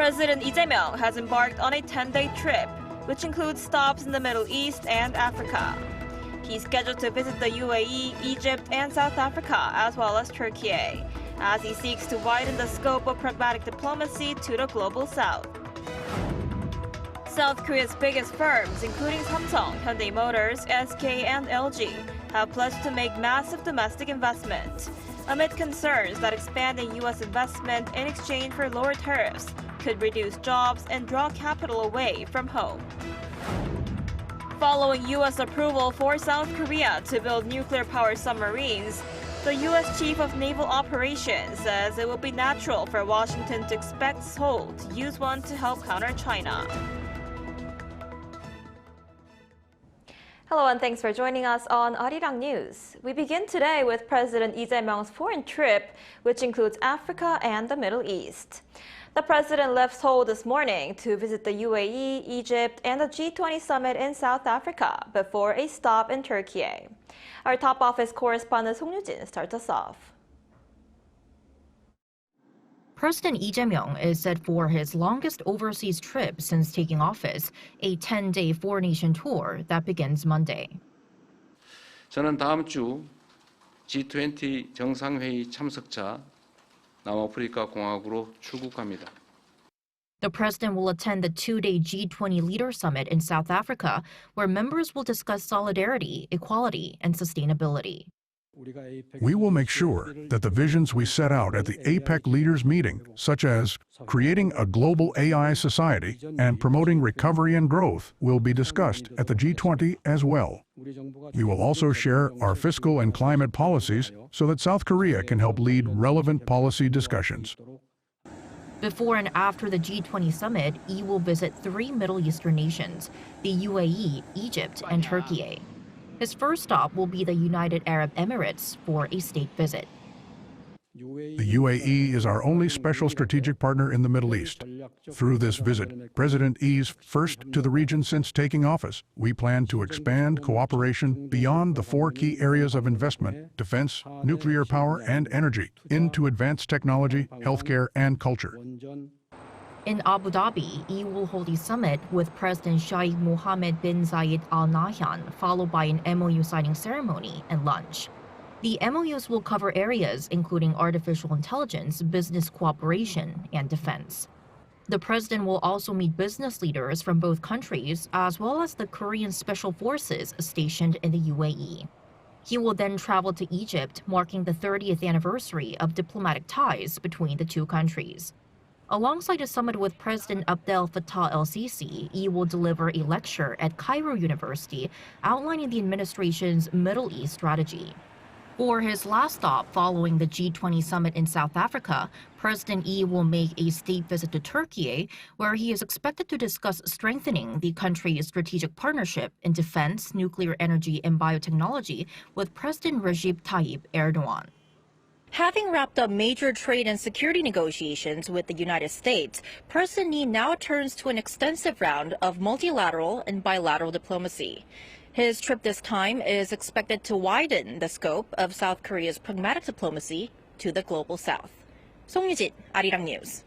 President Lee Jae-myung has embarked on a 10-day trip, which includes stops in the Middle East and Africa. He's scheduled to visit the UAE, Egypt, and South Africa, as well as Turkey, as he seeks to widen the scope of pragmatic diplomacy to the global south. South Korea's biggest firms, including Samsung, Hyundai Motors, SK, and LG, have pledged to make massive domestic investment, amid concerns that expanding U.S. investment in exchange for lower tariffs could reduce jobs and draw capital away from home. Following U.S. approval for South Korea to build nuclear-powered submarines, the U.S. Chief of Naval Operations says it will be natural for Washington to expect Seoul to use one to help counter China. Hello and thanks for joining us on Arirang News. We begin today with President Lee Jae-myung's foreign trip, which includes Africa and the Middle East. The president left Seoul this morning to visit the UAE, Egypt, and the G20 summit in South Africa before a stop in Turkey. Our top office correspondent Song Yoo-jin starts us off. President Lee Jae-myung is set for his longest overseas trip since taking office, a 10-day four-nation tour that begins Monday. 저는 다음 주 G20 정상회의 참석자 남아프리카 공화국으로 출국합니다. The president will attend the two-day G20 Leader Summit in South Africa, where members will discuss solidarity, equality, and sustainability. We will make sure that the visions we set out at the APEC leaders meeting, such as creating a global AI society and promoting recovery and growth, will be discussed at the G20 as well. We will also share our fiscal and climate policies so that South Korea can help lead relevant policy discussions. Before and after the G20 summit, Lee will visit three Middle Eastern nations, the UAE, Egypt, and Turkey. His first stop will be the United Arab Emirates for a state visit. The UAE is our only special strategic partner in the Middle East. Through this visit, President Lee's first to the region since taking office, we plan to expand cooperation beyond the four key areas of investment, defense, nuclear power, and energy, into advanced technology, healthcare, and culture. In Abu Dhabi, Lee will hold a summit with President Sheikh Mohammed bin Zayed Al Nahyan, followed by an MOU signing ceremony and lunch. The MOUs will cover areas including artificial intelligence, business cooperation, and defense. The president will also meet business leaders from both countries, as well as the Korean Special Forces stationed in the UAE. He will then travel to Egypt, marking the 30th anniversary of diplomatic ties between the two countries. Alongside a summit with President Abdel Fattah el-Sisi, Lee will deliver a lecture at Cairo University outlining the administration's Middle East strategy. For his last stop following the G20 summit in South Africa, President Lee will make a state visit to Turkey, where he is expected to discuss strengthening the country's strategic partnership in defense, nuclear energy, and biotechnology with President Recep Tayyip Erdogan. Having wrapped up major trade and security negotiations with the United States, President Lee now turns to an extensive round of multilateral and bilateral diplomacy. His trip this time is expected to widen the scope of South Korea's pragmatic diplomacy to the global south. Song Yoo-jin, Arirang News.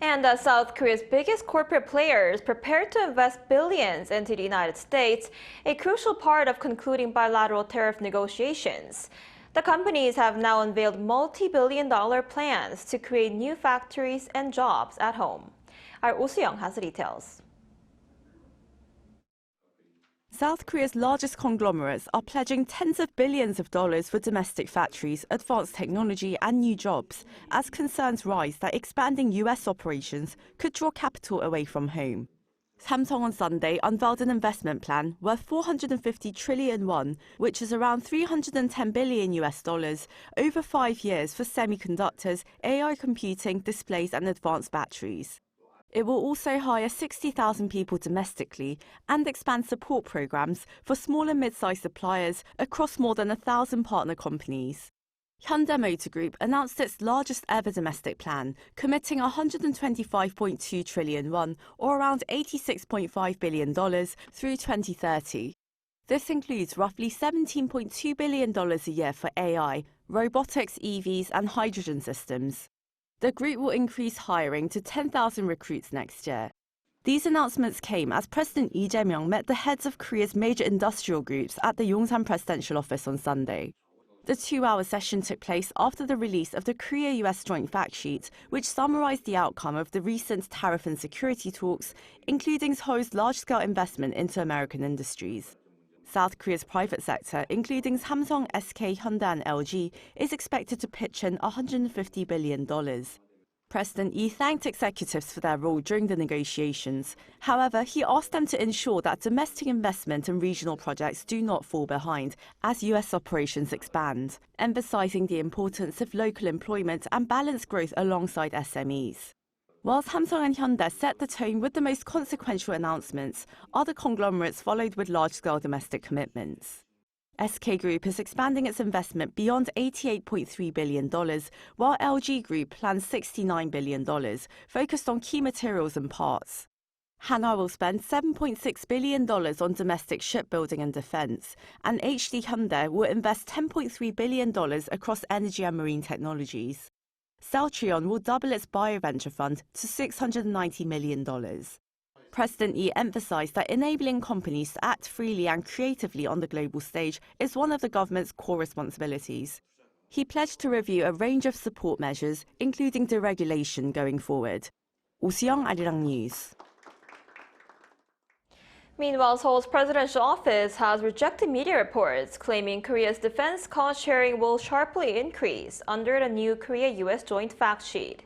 And South Korea's biggest corporate players prepared to invest billions into the United States, a crucial part of concluding bilateral tariff negotiations. The companies have now unveiled multi-billion-dollar plans to create new factories and jobs at home. Our Oh Soo-young has the details. South Korea's largest conglomerates are pledging tens of billions of dollars for domestic factories, advanced technology and new jobs, as concerns rise that expanding US operations could draw capital away from home. Samsung on Sunday unveiled an investment plan worth 450 trillion won, which is around $310 billion over 5 years for semiconductors, AI computing, displays and advanced batteries. It will also hire 60,000 people domestically and expand support programs for small and mid-sized suppliers across more than 1,000 partner companies. Hyundai Motor Group announced its largest ever domestic plan, committing 125.2 trillion won, or around $86.5 billion, through 2030. This includes roughly $17.2 billion a year for AI, robotics, EVs, and hydrogen systems. The group will increase hiring to 10,000 recruits next year. These announcements came as President Lee Jae-myung met the heads of Korea's major industrial groups at the Yongsan Presidential Office on Sunday. The 2-hour session took place after the release of the Korea-US Joint Fact Sheet, which summarized the outcome of the recent tariff and security talks, including Seoul's large-scale investment into American industries. South Korea's private sector, including Samsung, SK, Hyundai and LG, is expected to pitch in $150 billion. President Lee thanked executives for their role during the negotiations. However, he asked them to ensure that domestic investment in regional projects do not fall behind as US operations expand, emphasizing the importance of local employment and balanced growth alongside SMEs. While Samsung and Hyundai set the tone with the most consequential announcements, other conglomerates followed with large-scale domestic commitments. SK Group is expanding its investment beyond $88.3 billion, while LG Group plans $69 billion, focused on key materials and parts. Hanwha will spend $7.6 billion on domestic shipbuilding and defense, and HD Hyundai will invest $10.3 billion across energy and marine technologies. Celltrion will double its bioventure fund to $690 million. President Lee emphasized that enabling companies to act freely and creatively on the global stage is one of the government's core responsibilities. He pledged to review a range of support measures, including deregulation going forward. Oh Seong, Arirang News. Meanwhile, Seoul's presidential office has rejected media reports claiming Korea's defense cost sharing will sharply increase under the new Korea-US Joint Fact Sheet.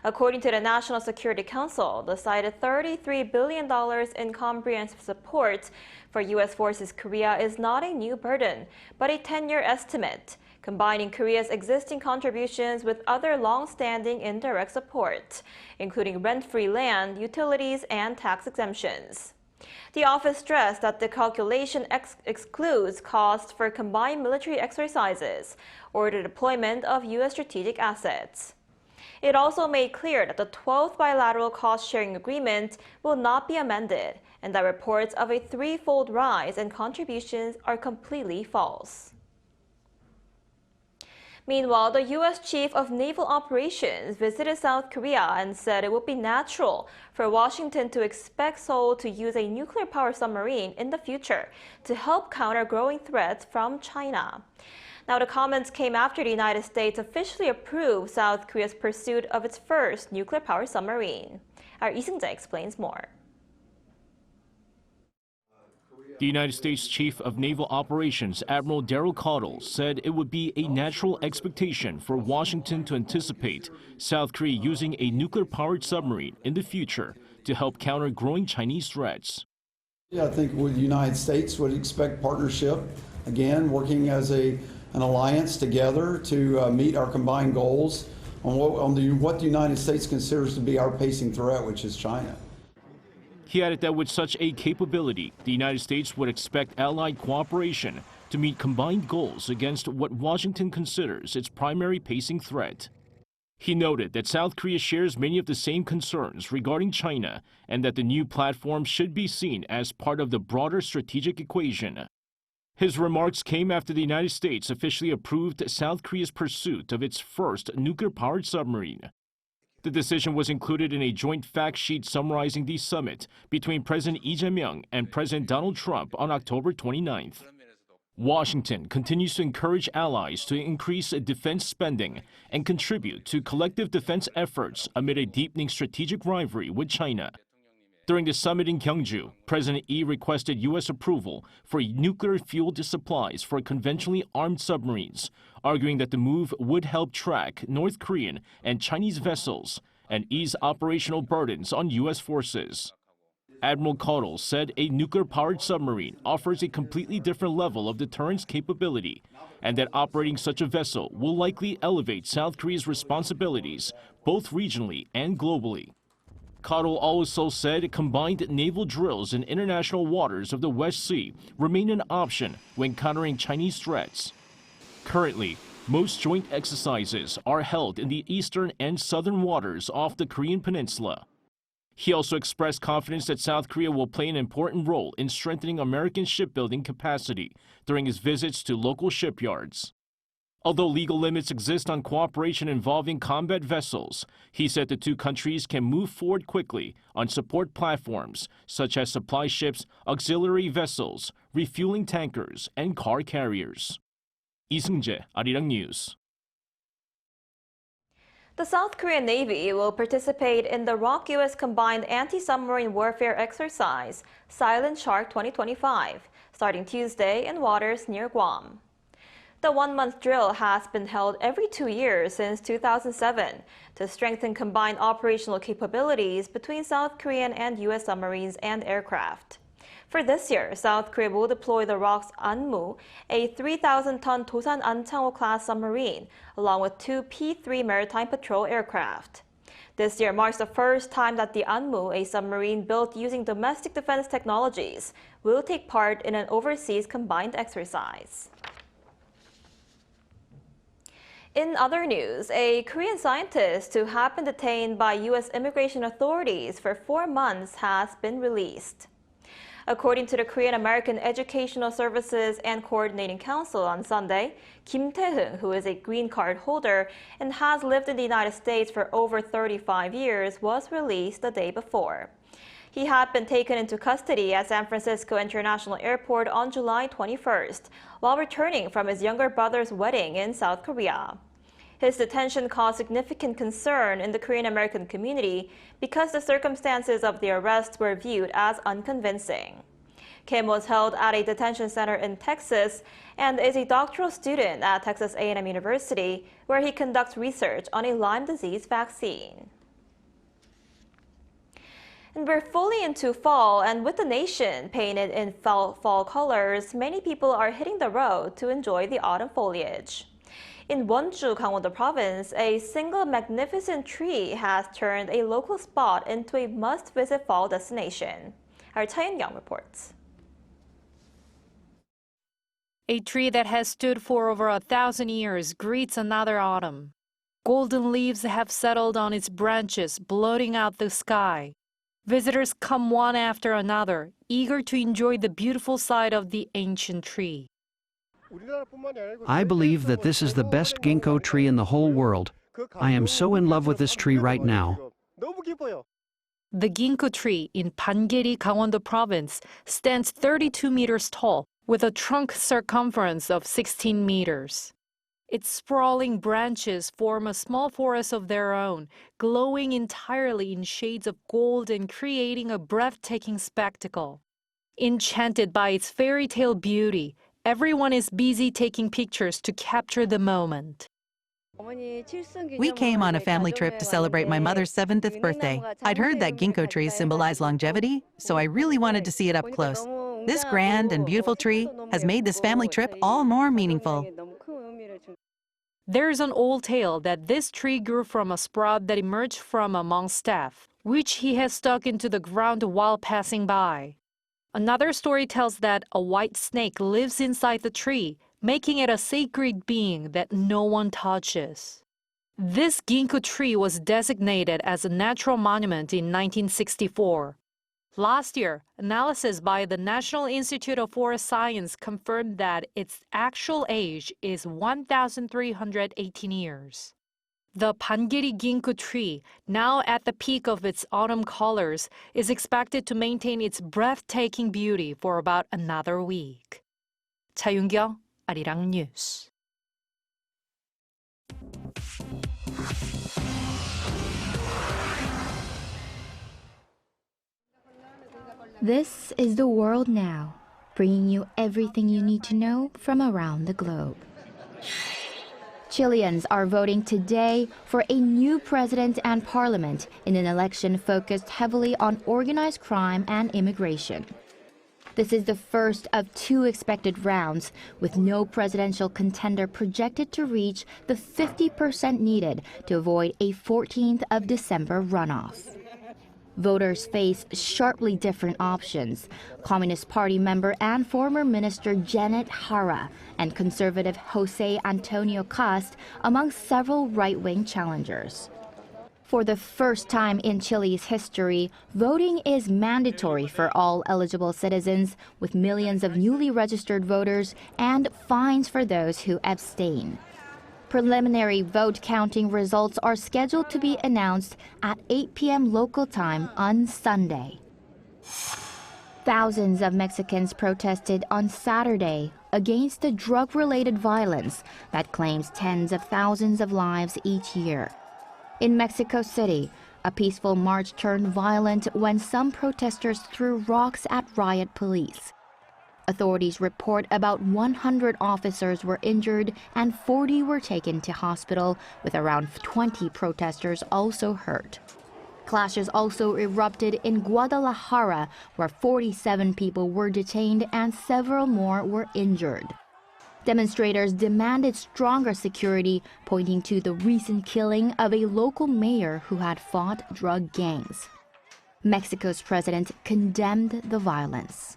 According to the National Security Council, the cited $33 billion in comprehensive support for U.S. forces Korea is not a new burden, but a 10-year estimate, combining Korea's existing contributions with other long-standing indirect support, including rent-free land, utilities, and tax exemptions. The office stressed that the calculation excludes costs for combined military exercises or the deployment of U.S. strategic assets. It also made clear that the 12th bilateral cost-sharing agreement will not be amended and that reports of a threefold rise in contributions are completely false. Meanwhile, the U.S. Chief of Naval Operations visited South Korea and said it would be natural for Washington to expect Seoul to use a nuclear-powered submarine in the future to help counter growing threats from China. Now, the comments came after the United States officially approved South Korea's pursuit of its first nuclear-powered submarine. Our Lee Seung-jae explains more. The United States Chief of Naval Operations, Admiral Daryl Caudill, said it would be a natural expectation for Washington to anticipate South Korea using a nuclear-powered submarine in the future to help counter growing Chinese threats. Yeah, I think the United States would expect partnership, again, working as an alliance together to meet our combined goals on what the United States considers to be our pacing threat, which is China. He added that with such a capability, the United States would expect allied cooperation to meet combined goals against what Washington considers its primary pacing threat. He noted that South Korea shares many of the same concerns regarding China and that the new platform should be seen as part of the broader strategic equation. His remarks came after the United States officially approved South Korea's pursuit of its first nuclear-powered submarine. The decision was included in a joint fact sheet summarizing the summit between President Lee Jae-myung and President Donald Trump on October 29th. Washington continues to encourage allies to increase defense spending and contribute to collective defense efforts amid a deepening strategic rivalry with China. During the summit in Gyeongju, President Lee requested U.S. approval for nuclear-fueled supplies for conventionally armed submarines, arguing that the move would help track North Korean and Chinese vessels and ease operational burdens on U.S. forces. Admiral Caudill said a nuclear-powered submarine offers a completely different level of deterrence capability, and that operating such a vessel will likely elevate South Korea's responsibilities both regionally and globally. Caudill also said combined naval drills in international waters of the West Sea remain an option when countering Chinese threats. Currently, most joint exercises are held in the eastern and southern waters off the Korean peninsula. He also expressed confidence that South Korea will play an important role in strengthening American shipbuilding capacity during his visits to local shipyards. Although legal limits exist on cooperation involving combat vessels, he said the two countries can move forward quickly on support platforms such as supply ships, auxiliary vessels, refueling tankers, and car carriers. 이승재, Arirang News. The South Korean Navy will participate in the ROK-U.S. combined anti-submarine warfare exercise, Silent Shark 2025, starting Tuesday in waters near Guam. The one-month drill has been held every 2 years since 2007 to strengthen combined operational capabilities between South Korean and U.S. submarines and aircraft. For this year, South Korea will deploy the ROKS Ahn Mu, a 3,000-ton Dosan Anchangho-class submarine, along with 2 P-3 maritime patrol aircraft. This year marks the first time that the Ahn Mu, a submarine built using domestic defense technologies, will take part in an overseas combined exercise. In other news, a Korean scientist who had been detained by U.S. immigration authorities for 4 months has been released. According to the Korean American Educational Services and Coordinating Council on Sunday, Kim Tae-heung, who is a green card holder and has lived in the United States for over 35 years, was released the day before. He had been taken into custody at San Francisco International Airport on July 21st, while returning from his younger brother's wedding in South Korea. His detention caused significant concern in the Korean American community because the circumstances of the arrest were viewed as unconvincing. Kim was held at a detention center in Texas and is a doctoral student at Texas A&M University, where he conducts research on a Lyme disease vaccine. And we're fully into fall, and with the nation painted in fall colors, many people are hitting the road to enjoy the autumn foliage. In Wonju, Gangwon-do Province, a single magnificent tree has turned a local spot into a must-visit fall destination. Our Cha Eun-kyung reports. A tree that has stood for over 1,000 years greets another autumn. Golden leaves have settled on its branches, blotting out the sky. Visitors come one after another, eager to enjoy the beautiful sight of the ancient tree. I believe that this is the best ginkgo tree in the whole world. I am so in love with this tree right now. The ginkgo tree in Pangeri, Gangwon-do Province stands 32 meters tall with a trunk circumference of 16 meters. Its sprawling branches form a small forest of their own, glowing entirely in shades of gold and creating a breathtaking spectacle. Enchanted by its fairy tale beauty, everyone is busy taking pictures to capture the moment. We came on a family trip to celebrate my mother's 70th birthday. I'd heard that ginkgo trees symbolize longevity, so I really wanted to see it up close. This grand and beautiful tree has made this family trip all more meaningful. There's an old tale that this tree grew from a sprout that emerged from a monk's staff, which he has stuck into the ground while passing by. Another story tells that a white snake lives inside the tree, making it a sacred being that no one touches. This ginkgo tree was designated as a natural monument in 1964. Last year, analysis by the National Institute of Forest Science confirmed that its actual age is 1,318 years. The Pangeri ginkgo tree, now at the peak of its autumn colors, is expected to maintain its breathtaking beauty for about another week. Cha Eun-kyung, Arirang News. This is the world now, bringing you everything you need to know from around the globe. Chileans are voting today for a new president and parliament in an election focused heavily on organized crime and immigration. This is the first of 2 expected rounds, with no presidential contender projected to reach the 50% needed to avoid a 14th of December runoff. Voters face sharply different options: Communist Party member and former Minister Janet Jara and conservative Jose Antonio Cast, among several right-wing challengers. For the first time in Chile's history, voting is mandatory for all eligible citizens, with millions of newly registered voters and fines for those who abstain. Preliminary vote counting results are scheduled to be announced at 8 p.m. local time on Sunday. Thousands of Mexicans protested on Saturday against the drug-related violence that claims tens of thousands of lives each year. In Mexico City, a peaceful march turned violent when some protesters threw rocks at riot police. Authorities report about 100 officers were injured and 40 were taken to hospital, with around 20 protesters also hurt. Clashes also erupted in Guadalajara, where 47 people were detained and several more were injured. Demonstrators demanded stronger security, pointing to the recent killing of a local mayor who had fought drug gangs. Mexico's president condemned the violence.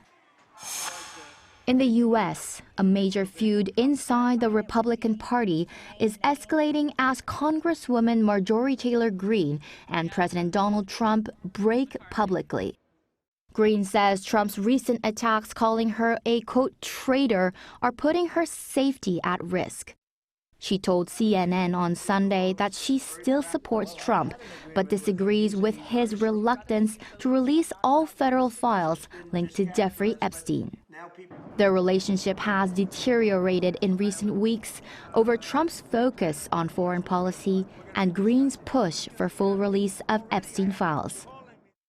In the U.S., a major feud inside the Republican Party is escalating as Congresswoman Marjorie Taylor Greene and President Donald Trump break publicly. Greene says Trump's recent attacks calling her a, quote, traitor are putting her safety at risk. She told CNN on Sunday that she still supports Trump, but disagrees with his reluctance to release all federal files linked to Jeffrey Epstein. Their relationship has deteriorated in recent weeks over Trump's focus on foreign policy and Greene's push for full release of Epstein files.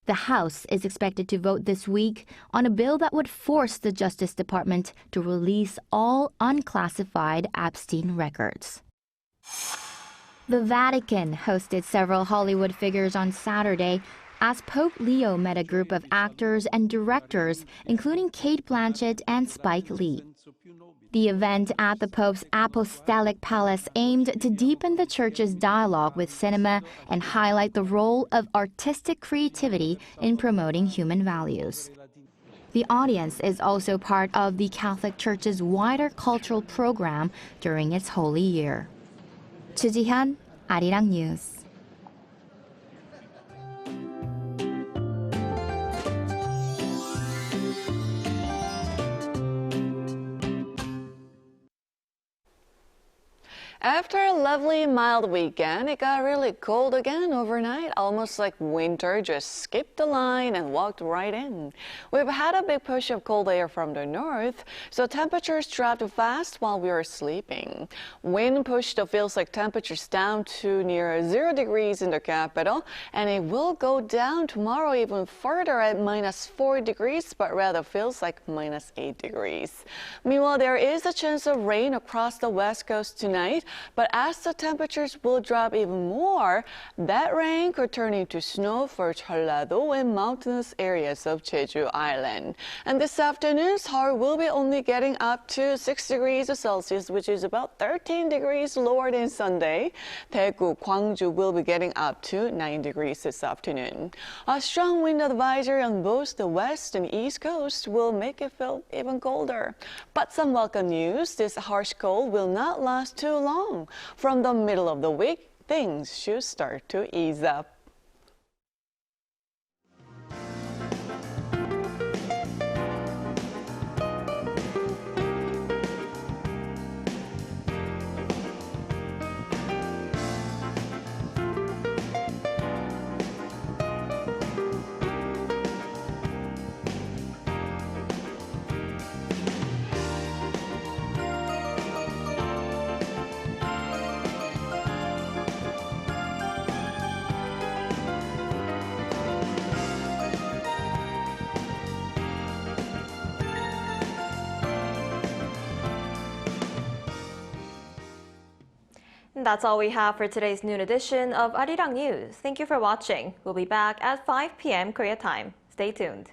The House is expected to vote this week on a bill that would force the Justice Department to release all unclassified Epstein records. The Vatican hosted several Hollywood figures on Saturday as Pope Leo met a group of actors and directors, including Cate Blanchett and Spike Lee. The event at the Pope's Apostolic Palace aimed to deepen the Church's dialogue with cinema and highlight the role of artistic creativity in promoting human values. The audience is also part of the Catholic Church's wider cultural program during its Holy Year. Choi Ji-hyun, Arirang News. After a lovely mild weekend, it got really cold again overnight, almost like winter just skipped the line and walked right in. We've had a big push of cold air from the north, so temperatures dropped fast while we were sleeping. Wind pushed the feels-like temperatures down to near 0 degrees in the capital, and it will go down tomorrow even further at -4 degrees, but rather feels like -8 degrees. Meanwhile, there is a chance of rain across the west coast tonight. But as the temperatures will drop even more, that rain could turn into snow for Jeollado and mountainous areas of Jeju Island. And this afternoon, Seoul will be only getting up to 6 degrees Celsius, which is about 13 degrees lower than Sunday. Daegu, Gwangju will be getting up to 9 degrees this afternoon. A strong wind advisory on both the west and east coast will make it feel even colder. But some welcome news: this harsh cold will not last too long. From the middle of the week, things should start to ease up. That's all we have for today's noon edition of Arirang News. Thank you for watching. We'll be back at 5 p.m. Korea time. Stay tuned.